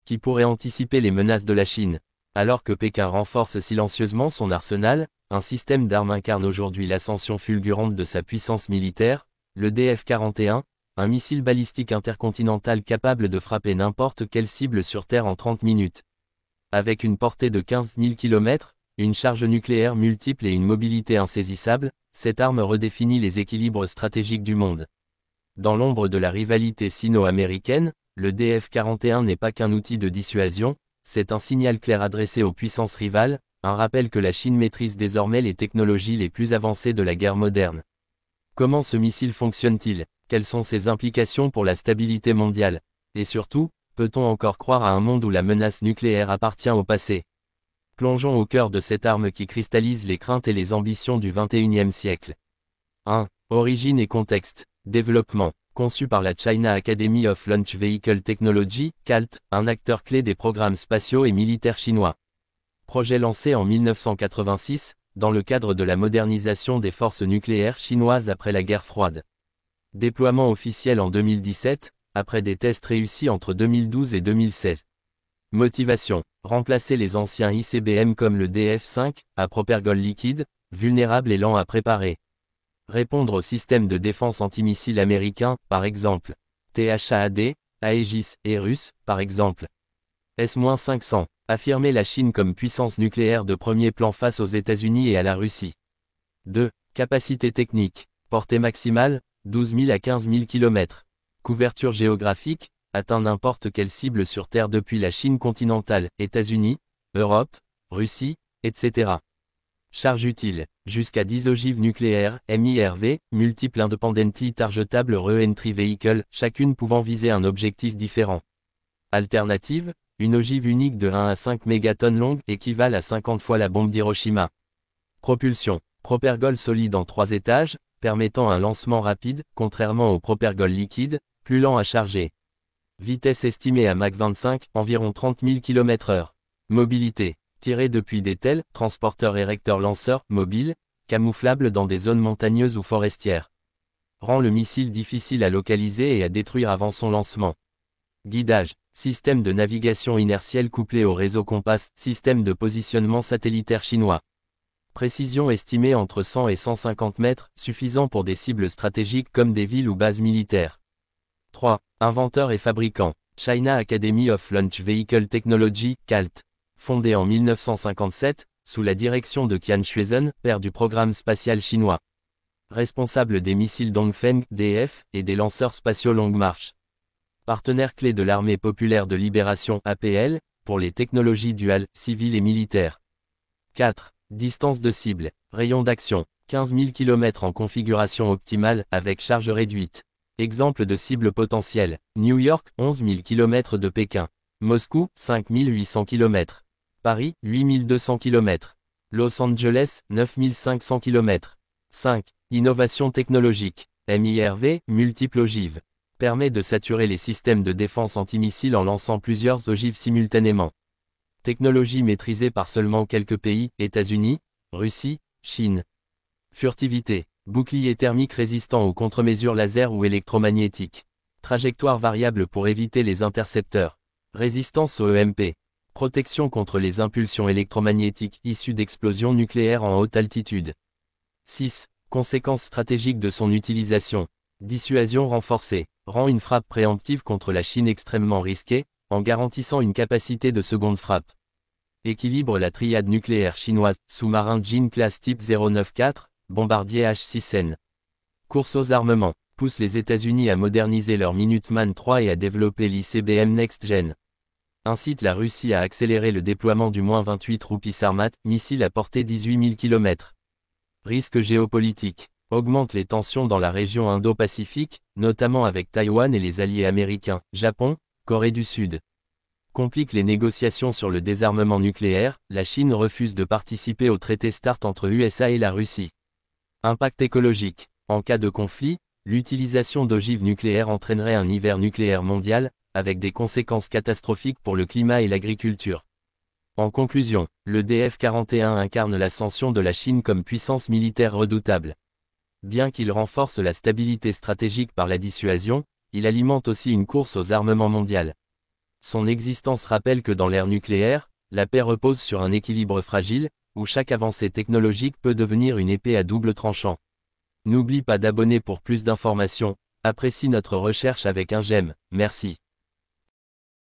qui pourrait anticiper les menaces de la Chine. Alors que Pékin renforce silencieusement son arsenal, un système d'armes incarne aujourd'hui l'ascension fulgurante de sa puissance militaire, le DF-41, un missile balistique intercontinental capable de frapper n'importe quelle cible sur Terre en 30 minutes. Avec une portée de 15 000 km, une charge nucléaire multiple et une mobilité insaisissable, cette arme redéfinit les équilibres stratégiques du monde. Dans l'ombre de la rivalité sino-américaine, le DF-41 n'est pas qu'un outil de dissuasion, c'est un signal clair adressé aux puissances rivales, un rappel que la Chine maîtrise désormais les technologies les plus avancées de la guerre moderne. Comment ce missile fonctionne-t-il? Quelles sont ses implications pour la stabilité mondiale? Et surtout, peut-on encore croire à un monde où la menace nucléaire appartient au passé? Plongeons au cœur de cette arme qui cristallise les craintes et les ambitions du XXIe siècle. 1. Origine et contexte. Développement. Conçu par la China Academy of Launch Vehicle Technology, CALT, un acteur clé des programmes spatiaux et militaires chinois. Projet lancé en 1986, dans le cadre de la modernisation des forces nucléaires chinoises après la guerre froide. Déploiement officiel en 2017, après des tests réussis entre 2012 et 2016. Motivation. Remplacer les anciens ICBM comme le DF-5, à propergol liquide, vulnérable et lent à préparer. Répondre au système de défense antimissile américain, par exemple. THAAD, Aegis, et russe, par exemple. S-500. Affirmer la Chine comme puissance nucléaire de premier plan face aux États-Unis et à la Russie. 2. Capacité technique. Portée maximale, 12 000 à 15 000 km. Couverture géographique, atteint n'importe quelle cible sur Terre depuis la Chine continentale, États-Unis, Europe, Russie, etc. Charge utile, jusqu'à 10 ogives nucléaires, MIRV, multiples independently targetable re-entry vehicle, chacune pouvant viser un objectif différent. Alternative, une ogive unique de 1 à 5 mégatonnes longue équivalent à 50 fois la bombe d'Hiroshima. Propulsion, propergol solide en 3 étages, permettant un lancement rapide, contrairement au propergol liquide, plus lent à charger. Vitesse estimée à Mach 25, environ 30 000 km/h. Mobilité, tiré depuis des TEL, transporteurs érecteurs lanceurs, mobiles, camouflables dans des zones montagneuses ou forestières. Rend le missile difficile à localiser et à détruire avant son lancement. Guidage, système de navigation inertielle couplé au réseau Compass, système de positionnement satellitaire chinois. Précision estimée entre 100 et 150 mètres, suffisant pour des cibles stratégiques comme des villes ou bases militaires. 3. Inventeur et fabricant. China Academy of Launch Vehicle Technology, CALT. Fondé en 1957, sous la direction de Qian Xuezhen, père du programme spatial chinois. Responsable des missiles Dongfeng, DF, et des lanceurs spatiaux Longue Marche. Partenaire clé de l'Armée populaire de libération, APL, pour les technologies duales, civiles et militaires. 4. Distance de cible. Rayon d'action. 15 000 km en configuration optimale, avec charge réduite. Exemple de cible potentielle. New York, 11 000 km de Pékin. Moscou, 5 800 km. Paris, 8 200 km. Los Angeles, 9 500 km. 5. Innovation technologique. MIRV, multiple ogives. Permet de saturer les systèmes de défense antimissiles en lançant plusieurs ogives simultanément. Technologie maîtrisée par seulement quelques pays, États-Unis, Russie, Chine. Furtivité. Bouclier thermique résistant aux contre-mesures laser ou électromagnétiques. Trajectoire variable pour éviter les intercepteurs. Résistance au EMP. Protection contre les impulsions électromagnétiques issues d'explosions nucléaires en haute altitude. 6. Conséquences stratégiques de son utilisation. Dissuasion renforcée. Rend une frappe préemptive contre la Chine extrêmement risquée, en garantissant une capacité de seconde frappe. Équilibre la triade nucléaire chinoise, sous-marin Jin classe type 094, bombardier H-6N. Course aux armements, pousse les États-Unis à moderniser leur Minuteman III et à développer l'ICBM Next Gen. Incite la Russie à accélérer le déploiement du -28 Rupi Sarmat, missile à portée 18 000 km. Risque géopolitique. Augmente les tensions dans la région Indo-Pacifique, notamment avec Taïwan et les alliés américains, Japon, Corée du Sud. Complique les négociations sur le désarmement nucléaire, la Chine refuse de participer au traité START entre USA et la Russie. Impact écologique. En cas de conflit, l'utilisation d'ogives nucléaires entraînerait un hiver nucléaire mondial, avec des conséquences catastrophiques pour le climat et l'agriculture. En conclusion, le DF-41 incarne l'ascension de la Chine comme puissance militaire redoutable. Bien qu'il renforce la stabilité stratégique par la dissuasion, il alimente aussi une course aux armements mondiales. Son existence rappelle que dans l'ère nucléaire, la paix repose sur un équilibre fragile, où chaque avancée technologique peut devenir une épée à double tranchant. N'oublie pas d'abonner pour plus d'informations, apprécie notre recherche avec un j'aime, merci.